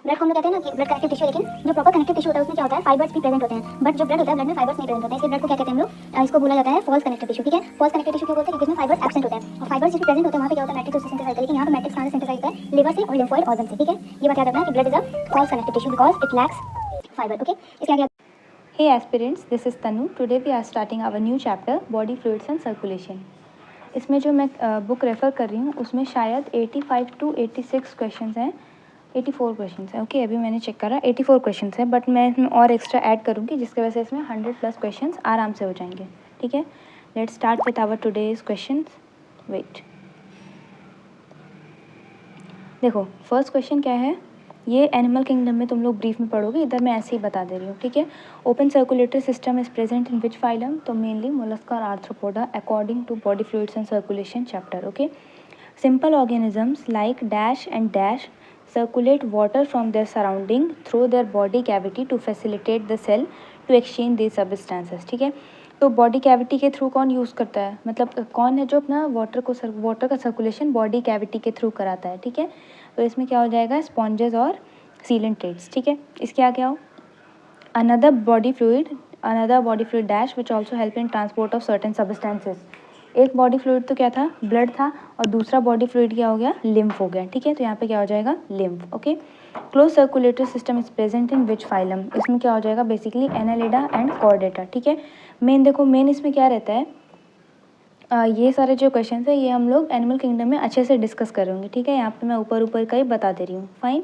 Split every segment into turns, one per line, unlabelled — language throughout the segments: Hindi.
ब्लड को हम लोग कहते हैं ना कि ब्लड कनेक्टिव टिश्यू, लेकिन जो प्रॉपर कनेक्टिव टिश्यू होता है उसमें क्या होता है, फाइबर्स भी प्रेजेंट होते हैं, बट जो ब्लड होता है ब्लड में फाइबर्स नहीं प्रेजेंट होते हैं, इसलिए ब्लड को क्या कहते हैं हम लोग, इसको बोला जाता है फॉल्स कनेक्टिव टिश्यू। ठीक है, फॉल्स कनेक्टिव टिश्यू क्यों बोलते हैं, क्योंकि इसमें फाइबर्स एब्सेंट होते हैं, और फाइबर्स जिसमें प्रेजेंट होते हैं वहाँ पे क्या होता है, मैट्रिक्स उससे सिंथेसाइज होता है, लेकिन यहाँ पे मैट्रिक्स कहाँ से सिंथेसाइज होता है, लिवर से और लिम्फोइड ऑर्गन से। ठीक है, ये बात याद रखना है कि blood is a false connective tissue because it lacks fibre. Okay, इसके आगे
Hey aspirants, this is Tanu. Today we are starting our new chapter, Body Fluids and Circulation. इसमें जो मैं बुक रेफ़र कर रही हूँ उसमें शायद 85 to 86 क्वेश्चंस हैं, 84 क्वेश्चंस हैं। ओके, अभी मैंने चेक करा 84 क्वेश्चंस हैं, बट मैं इसमें और एक्स्ट्रा ऐड करूँगी जिसकी वजह से इसमें 100+ क्वेश्चंस आराम से हो जाएंगे। ठीक है, let's start with our today's questions. Wait, देखो फर्स्ट क्वेश्चन क्या है, ये एनिमल किंगडम में तुम लोग ब्रीफ में पढ़ोगे, इधर मैं ऐसे ही बता दे रही हूँ। ठीक है, open circulatory system is present in which phylum, तो मेनली मोलस्का और Arthropoda according to body fluids and circulation chapter. Okay, simple organisms like dash and dash circulate water from their surrounding through their body cavity to facilitate the cell to exchange these substances। ठीक है, तो बॉडी कैविटी के थ्रू कौन यूज़ करता है, मतलब कौन है जो अपना वाटर का सर्कुलेशन बॉडी कैविटी के थ्रू कराता है। ठीक है, तो इसमें क्या हो जाएगा, स्पॉन्जेस और सीलेंट्रेट्स। ठीक है, इसके आगे आओ, another body fluid dash which also help in transport of certain substances. एक बॉडी फ्लूइड तो क्या था, ब्लड था, और दूसरा बॉडी फ्लूइड क्या हो गया, लिम्फ हो गया। ठीक है, तो यहाँ पे क्या हो जाएगा, lymph. Okay, close circulatory system is present in which phylum, इसमें क्या हो जाएगा, बेसिकली एनालिडा एंड कॉर्डेटा। ठीक है, मेन देखो, मेन इसमें क्या रहता है, ये सारे जो क्वेश्चन है ये हम लोग एनिमल किंगडम में अच्छे से डिस्कस करेंगे। ठीक है, यहाँ पे मैं ऊपर ऊपर का ही बता दे रही हूँ। Fine,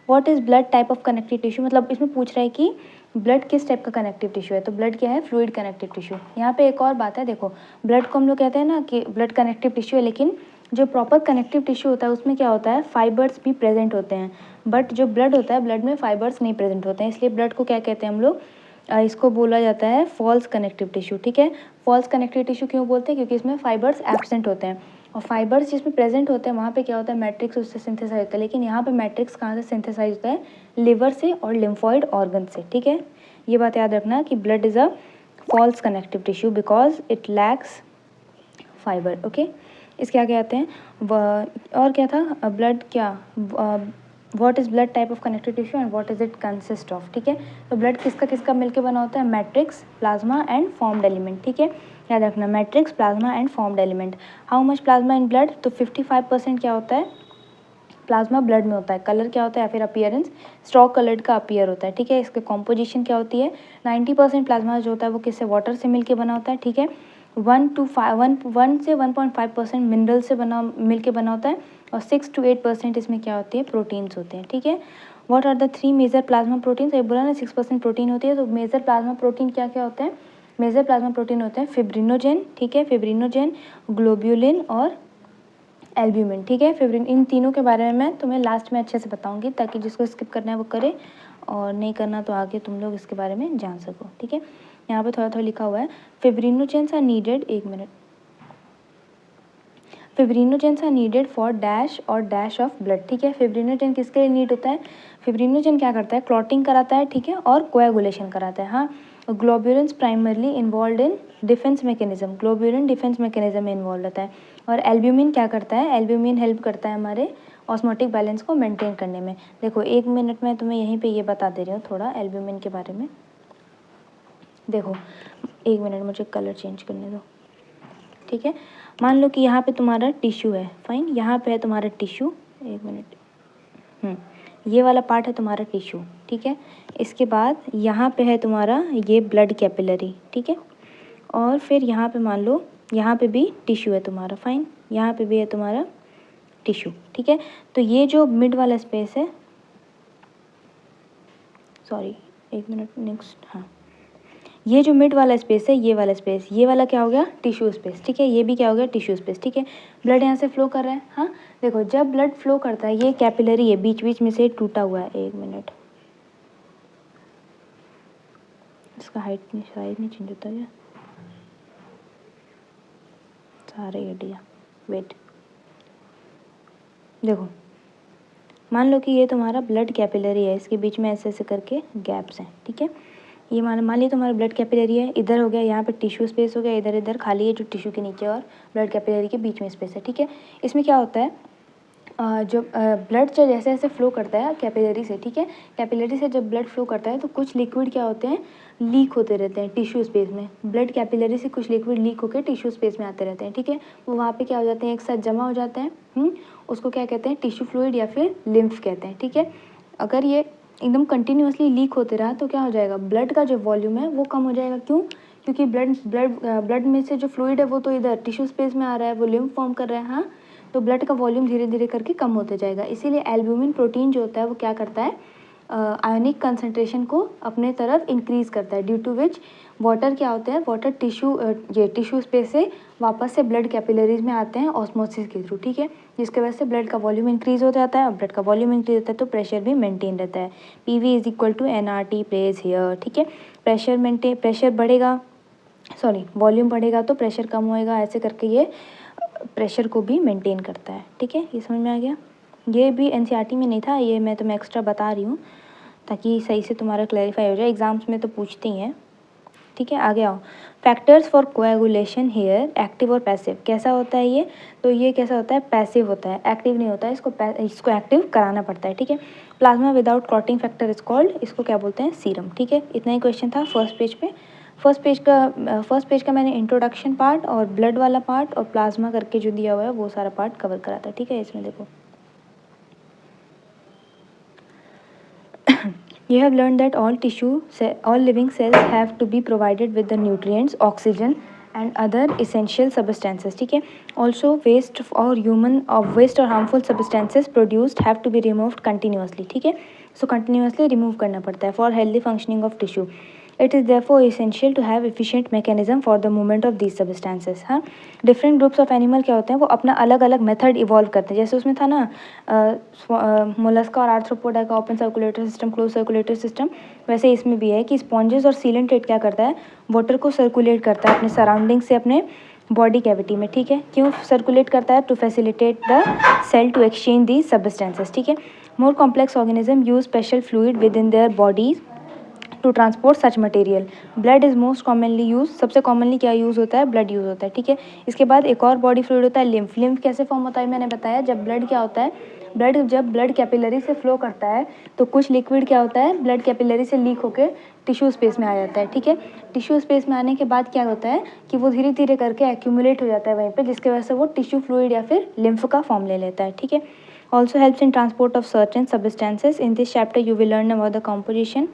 what is blood type of connective tissue, मतलब इसमें पूछ रहा है कि ब्लड किस टाइप का कनेक्टिव टिश्यू है, तो ब्लड क्या है, फ्लूइड कनेक्टिव टिश्यू। यहाँ पे एक और बात है, देखो ब्लड को हम लोग कहते हैं ना कि ब्लड कनेक्टिव टिश्यू है, लेकिन जो प्रॉपर कनेक्टिव टिश्यू होता है उसमें क्या होता है, फाइबर्स भी प्रेजेंट होते हैं, बट जो ब्लड होता है ब्लड में फाइबर्स नहीं प्रेजेंट होते हैं, इसलिए ब्लड को क्या कहते हैं हम लोग, इसको बोला जाता है फॉल्स कनेक्टिव टिश्यू। ठीक है, फॉल्स कनेक्टिव टिश्यू क्यों बोलते हैं, क्योंकि इसमें फाइबर्स एब्सेंट होते हैं, और फाइबर्स जिसमें प्रेजेंट होते हैं वहाँ पे क्या होता है, मैट्रिक्स उससे सिंथेसाइज होता है, लेकिन यहाँ पे मैट्रिक्स कहाँ से सिंथेसाइज होता है, लिवर से और लिम्फॉइड ऑर्गन से। ठीक है, ये बात याद रखना कि blood is a false connective tissue because it lacks fibre. Okay, इसके आगे आते हैं, और क्या था, ब्लड क्या, what is blood type of connective tissue and what is it consist of. ठीक है, तो ब्लड किसका किसका मिलकर बना होता है, matrix, plasma and formed element. ठीक है, याद रखना, matrix, plasma and formed element. How much plasma in blood, तो 55% क्या होता है, प्लाज्मा ब्लड में होता है। कलर क्या होता है, या फिर अपीयरेंस, स्ट्रॉक कलर्ड का अपीयर होता है। ठीक है, इसके कॉम्पोजिशन क्या होती है, 90% प्लाज्मा जो होता है वो किससे, वाटर से मिलके बना होता है। ठीक है, 1 से 1.5% मिनरल से मिलके बना होता है, और 6 to 8% इसमें क्या होती है, प्रोटीन्स होते हैं। ठीक है, what are the 3 major plasma proteins, ये बोला ना 6% प्रोटीन होती है, तो मेजर प्लाज्मा प्रोटीन क्या क्या होते हैं, मेजर प्लाज्मा प्रोटीन होते हैं फिब्रिनोजेन। ठीक है, फिब्रिनोजेन, ग्लोब्यूलिन और एल्ब्यूमिन। ठीक है, फिब्रिन, इन तीनों के बारे में मैं तुम्हें लास्ट में अच्छे से बताऊंगी, ताकि जिसको स्किप करना है वो करे, और नहीं करना तो आगे तुम लोग इसके बारे में जान सको। ठीक है, यहाँ पे थोड़ा थोड़ा लिखा हुआ है, फिब्रिनोजेंस आर नीडेड, एक मिनट, fibrinogens are needed for dash और डैश ऑफ ब्लड। ठीक है, फिब्रिनोजेन किसके लिए नीड होता है, फिब्रिनोजेन क्या करता है, क्लॉटिंग कराता है। ठीक है, और कोएगुलेशन कराता है। हाँ, ग्लोब्यूलिन्स primarily involve in defence mechanism, globulin defence mechanism में इन्वॉल्व रहता है, और एल्ब्यूमिन क्या करता है, एल्ब्यूमिन हेल्प करता है हमारे ऑस्मोटिक बैलेंस को मेंटेन करने में। देखो 1 मिनट में तुम्हें यहीं पे ये बता दे रही हूँ थोड़ा एल्ब्यूमिन के बारे में। देखो 1 मिनट, मुझे कलर चेंज करने दो। ठीक है, मान लो कि यहाँ पे तुम्हारा टिश्यू है, फाइन, यहाँ पे है तुम्हारा टिश्यू, 1 मिनट, ये वाला पार्ट है तुम्हारा टिश्यू। ठीक है, इसके बाद यहाँ पे है तुम्हारा ये ब्लड कैपिलरी। ठीक है, और फिर यहाँ पे मान लो यहाँ पे भी टिश्यू है तुम्हारा, फाइन, यहाँ पे भी है तुम्हारा टिश्यू। ठीक है, तो ये जो मिड वाला स्पेस है, सॉरी 1 मिनट, नेक्स्ट, हाँ, ये जो मिड वाला स्पेस है, ये वाला स्पेस, ये वाला क्या हो गया, टिश्यू स्पेस। ठीक है, ये भी क्या हो गया, टिश्यू स्पेस। ठीक है, ब्लड यहाँ से फ्लो कर रहा है। हाँ, देखो जब ब्लड फ्लो करता है, ये कैपिलरी है, बीच बीच में से टूटा हुआ है, 1 मिनट, इसका हाइट नहीं चेंज होता क्या, सारे एडिया, वेट, देखो मान लो कि ये तुम्हारा ब्लड कैपिलरी है, इसके बीच में ऐसे ऐसे करके गैप्स हैं। ठीक है, ये मान ली तुम्हारा ब्लड कैपिलरी है, इधर हो गया, यहाँ पे टिश्यू स्पेस हो गया, इधर इधर खाली है जो टिश्यू के नीचे और ब्लड कैपिलरी के बीच में स्पेस है। ठीक है, इसमें क्या होता है, जो ब्लड जो जैसे जैसे फ्लो करता है कैपिलरी से, ठीक है, कैपिलरी से जब ब्लड फ्लो करता है तो कुछ लिक्विड क्या होते हैं, लीक होते रहते हैं टिश्यू स्पेस में। ब्लड कैपिलरी से कुछ लिक्विड लीक होकर टिश्यू स्पेस में आते रहते हैं, ठीक है, वो वहाँ पे क्या हो जाते हैं, एक साथ जमा हो जाते हैं। उसको क्या कहते हैं, टिश्यू फ्लूइड या फिर लिम्फ कहते हैं, ठीक है। अगर ये एकदम कंटिन्यूसली लीक होते रहा तो क्या हो जाएगा, ब्लड का जो वॉल्यूम है वो कम हो जाएगा। क्यों? क्योंकि ब्लड में से जो फ्लूइड है वो तो इधर टिश्यू स्पेस में आ रहा है, वो लिम्फ फॉर्म कर रहा है, हाँ, तो ब्लड का वॉल्यूम धीरे धीरे करके कम होते जाएगा। इसीलिए एल्ब्यूमिन प्रोटीन जो होता है वो क्या करता है, आयोनिक कंसंट्रेशन को अपने तरफ इंक्रीज करता है, ड्यू टू विच वाटर क्या होता है, वाटर टिश्यू स्पेस से वापस से ब्लड कैपिलरीज में आते हैं ऑस्मोसिस के थ्रू, ठीक है, जिसके वजह से ब्लड का वॉल्यूम इंक्रीज हो जाता है, और ब्लड का वॉल्यूम इंक्रीज होता है तो प्रेशर भी मेंटेन रहता है। PV is equal to NRT place here, ठीक है। प्रेशर बढ़ेगा, वॉल्यूम बढ़ेगा तो प्रेशर कम होएगा, ऐसे करके ये प्रेशर को भी मेंटेन करता है, ठीक है। ये समझ में आ गया? ये भी NCERT में नहीं था, ये मैं तुम्हें एक्स्ट्रा बता रही हूँ ताकि सही से तुम्हारा क्लैरिफाई हो जाए, एग्जाम्स में तो पूछती हैं, ठीक है। आगे आओ, factors for coagulation here, active और पैसिव। कैसा होता है ये, तो ये कैसा होता है, पैसिव होता है, एक्टिव नहीं होता है, इसको एक्टिव कराना पड़ता है, ठीक है। Plasma without clotting factor is called, इसको क्या बोलते हैं, सीरम, ठीक है। इतना ही क्वेश्चन था फर्स्ट पेज पे। फर्स्ट पेज का मैंने इंट्रोडक्शन पार्ट और ब्लड वाला पार्ट और प्लाज्मा करके जो दिया हुआ है वो सारा पार्ट कवर करा था, ठीक है। इसमें देखो you have learned that all living cells have to be provided with the nutrients, oxygen and other essential substances, ठीक है। Also waste or harmful substances produced have to be removed continuously, ठीक है। So continuously remove करना पड़ता है for healthy functioning of tissue. It is therefore essential to have efficient mechanism for the movement of these substances, हाँ। डिफरेंट ग्रुप्स ऑफ एनिमल क्या होते हैं, वो अपना अलग अलग मेथड इवॉल्व करते हैं। जैसे उसमें था ना मोलस्का और आर्थ्रोपोडा का open circulator system, close circulator system, वैसे इसमें भी है कि स्पॉन्जेस और सीलेंट्रेट क्या करता है, वाटर को सर्कुलेट करता है अपने सराउंडिंग से अपने बॉडी कैविटी में, ठीक है। क्यों सर्कुलेट करता है, to facilitate the cell to exchange the substances, ठीक है। More complex organism use special fluid within their bodies to transport such material. Blood is most commonly use, सबसे कॉमनली क्या यूज़ होता है, ब्लड यूज़ होता है, ठीक है। इसके बाद एक और बॉडी फ्लूइड होता है लिम्फ। लिम्फ कैसे फॉर्म होता है, मैंने बताया, जब ब्लड क्या होता है, जब ब्लड कैपिलरी से फ्लो करता है तो कुछ लिक्विड क्या होता है, ब्लड कैपिलरी से लीक होकर टिश्यू स्पेस में आ जाता है, ठीक है। टिश्यू स्पेस में आने के बाद क्या होता है कि वो धीरे धीरे करके एक्यूमुलेट हो जाता है वहीं पे, जिसकी वजह से वो टिश्यू फ्लूइड या फिर लिम्फ का फॉर्म ले लेता है, ठीक है। Also helps in transport of certain substances. In this chapter you will learn about the composition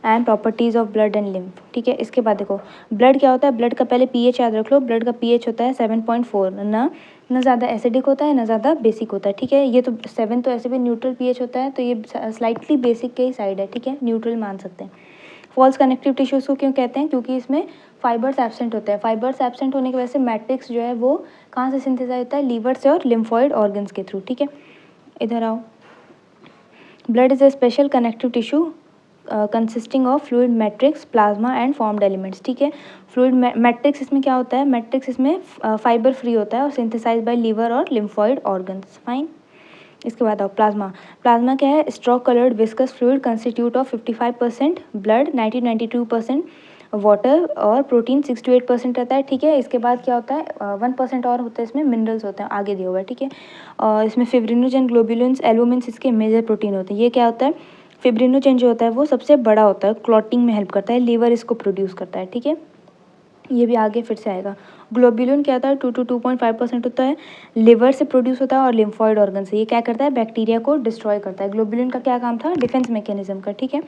and properties of blood and lymph, ठीक है। इसके बाद देखो ब्लड क्या होता है, ब्लड का पहले pH याद रख लो, ब्लड का pH होता है 7.4, ना ज़्यादा एसिडिक होता है ना ज़्यादा बेसिक होता है, ठीक है। ये तो 7 तो ऐसे भी न्यूट्रल pH होता है, तो ये स्लाइटली बेसिक के ही साइड है, ठीक है, न्यूट्रल मान सकते हैं। फॉल्स कनेक्टिव टिश्यूज़ को क्यों कहते हैं, क्योंकि इसमें फाइबर्स एब्सेंट होते हैं। फाइबर्स एब्सेंट होने की वजह से मैट्रिक्स जो है वो कहाँ से सिंथेसाइज होता है, लीवर से और लिम्फॉइड ऑर्गन्स के थ्रू, ठीक है। इधर आओ, blood is a special connective tissue consisting of fluid matrix, plasma and formed elements, ठीक है। फ्लूइड मैट्रिक्स इसमें क्या होता है, मैट्रिक्स इसमें फाइबर फ्री होता है और सिंथेसाइज बाय लीवर और लिम्फॉइड ऑर्गन्स, फाइन। इसके बाद आओ प्लाज्मा। प्लाज्मा क्या है, stroke coloured viscous fluid constitute of 55% blood, 92% water और प्रोटीन 6 to 8% रहता है, ठीक है। इसके बाद क्या होता है 1% और होता है, इसमें मिनरल्स होते हैं, आगे दिया हुआ है, ठीक है। और इसमें फिब्रिनोजेन, ग्लोबुलिन्स, एल्बुमिन्स इसके मेजर प्रोटीन होते हैं। ये क्या होता है, फिब्रिनोजेन जो होता है वो सबसे बड़ा होता है, क्लॉटिंग में हेल्प करता है, लीवर इसको प्रोड्यूस करता है, ठीक है। ये भी आगे फिर से आएगा। ग्लोबुलिन क्या होता है, 2 to 2.5% होता है, लिवर से प्रोड्यूस होता है और लिम्फॉइड ऑर्गन से। ये क्या करता है, बैक्टीरिया को डिस्ट्रॉय करता है। ग्लोबुलिन का क्या काम था, डिफेंस मैकेनिज्म का, ठीक है।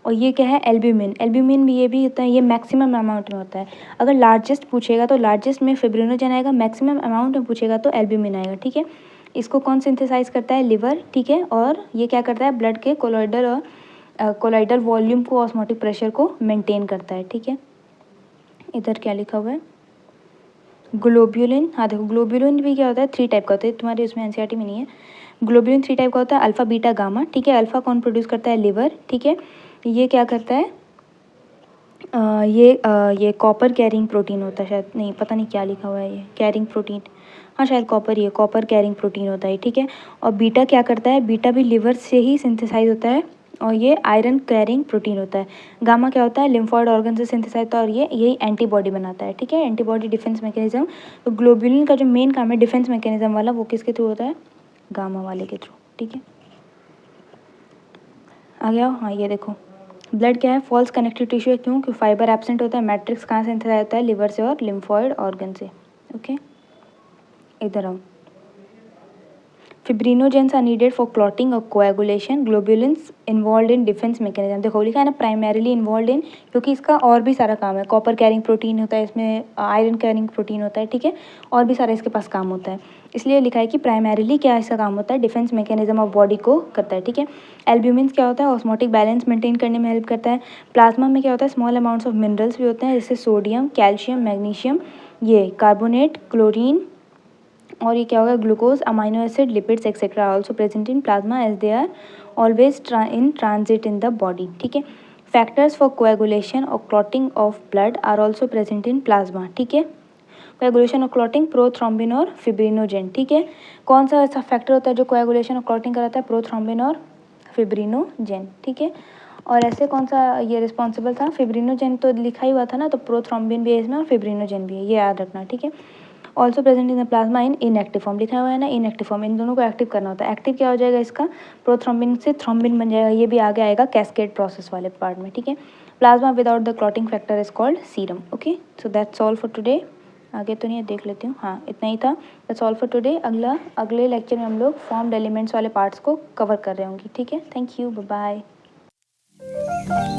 और ये क्या है, एल्ब्यूमिन। एल्ब्यूमिन भी ये भी होता है, ये मैक्सिमम अमाउंट में होता है। अगर लार्जेस्ट पूछेगा तो लार्जेस्ट में फिब्रिनोजेन आएगा, मैक्सिमम अमाउंट में पूछेगा तो एल्ब्यूमिन आएगा, ठीक है। इसको कौन सिंथेसाइज करता है, लिवर, ठीक है। और ये क्या करता है, ब्लड के कोलॉइडल वॉल्यूम को, ऑस्मोटिक प्रेशर को मेंटेन करता है, ठीक है। इधर क्या लिखा हुआ है, ग्लोब्यूलिन। हाँ देखो, ग्लोब्यूलिन भी क्या होता है, 3 टाइप का होता है, तुम्हारे उसमें एनसीईआरटी में नहीं है। ग्लोब्यूलिन 3 टाइप का होता है, अल्फा, बीटा, गामा, ठीक है। अल्फा कौन प्रोड्यूस करता है, लिवर, ठीक है। ये क्या करता है, ये कॉपर कैरिंग प्रोटीन होता है शायद, नहीं पता नहीं क्या लिखा हुआ है, ये कैरिंग प्रोटीन, हाँ शायद कॉपर, ये कॉपर कैरिंग प्रोटीन होता है, ठीक है। और बीटा क्या करता है, बीटा भी लिवर से ही सिंथेसाइज होता है और ये आयरन कैरिंग प्रोटीन होता है। गामा क्या होता है, लिम्फॉइड ऑर्गन से सिंथेसाइज होता है और यही एंटीबॉडी बनाता है, ठीक है, एंटीबॉडी डिफेंस मैकेनिज्म। तो ग्लोब्यूलिन का जो मेन काम है डिफेंस मैकेनिज्म वाला, वो किसके थ्रू होता है, गामा वाले के थ्रू, ठीक है। आ गया, हाँ ये देखो ब्लड क्या है, फॉल्स कनेक्टिव टिश्यू है, क्यों? क्योंकि फाइबर एब्सेंट होता है। मैट्रिक्स कहाँ से सिंथेसाइज होता है? लिवर से और लिम्फॉइड ऑर्गन से, ओके। इधर आओ, फिब्रिनोजेंस आर नीडेड फॉर क्लॉटिंग और coagulation, globulins involve in defence mechanism. देखो लिखा है ना प्राइमरीली इन्वॉल्व इन, क्योंकि इसका और भी सारा काम है। कॉपर कैरिंग प्रोटीन होता है इसमें, आयरन कैरिंग प्रोटीन होता है, ठीक है, और भी सारा इसके पास काम होता है। इसलिए लिखा है कि प्राइमरीली क्या इसका काम होता है, डिफेंस मैकेनिज्म ऑफ बॉडी को करता है, ठीक है। एल्ब्यूमिन क्या होता है, ऑस्मोटिक बैलेंस मेंटेन करने में हेल्प करता है। प्लाज्मा में क्या होता है, स्मॉल अमाउंट्स ऑफ मिनरल्स भी होते हैं, जैसे सोडियम, कैल्शियम, मैग्नीशियम, ये कार्बोनेट, क्लोरीन, और ये क्या होगा, glucose, amino acid, lipids etcetera also present in plasma as they are always in transit in the body, ठीक है। फैक्टर्स फॉर कोएगुलेशन और clotting of blood are also present in plasma, ठीक है। कोएगुलेशन और क्लॉटिंग, प्रोथ्रोम्बिन और फिब्रिनोजेन, ठीक है। कौन सा ऐसा फैक्टर होता है जो कोएगुलेशन और क्लॉटिंग कराता है? प्रोथ्रोम्बिन और फिब्रिनोजेन, ठीक है। और ऐसे कौन सा ये रिस्पॉन्सिबल था? फिब्रिनोजेन तो लिखा ही हुआ था ना, तो प्रोथ्रोम्बिन भी है इसमें और फिब्रिनोजेन भी है, ये याद रखना, ठीक है। Also present in the plasma in inactive form, लिखा हुआ है ना इनएक्टिव फॉर्म, इन दोनों को एक्टिव करना होता है। एक्टिव क्या हो जाएगा इसका? प्रोथ्रोम्बिन से थ्रोम्बिन बन जाएगा, ये भी आगे आएगा कैस्केड प्रोसेस वाले पार्ट में, ठीक है। Plasma without the clotting factor is called serum, okay. So that's all for today. आगे तो नहीं है, देख लेती हूँ, हाँ इतना ही था। That's all for today. अगले लेक्चर में हम लोग फॉर्म्ड एलिमेंट्स वाले पार्ट्स को कवर कर रहे होंगे, ठीक है। Thank you, bye bye.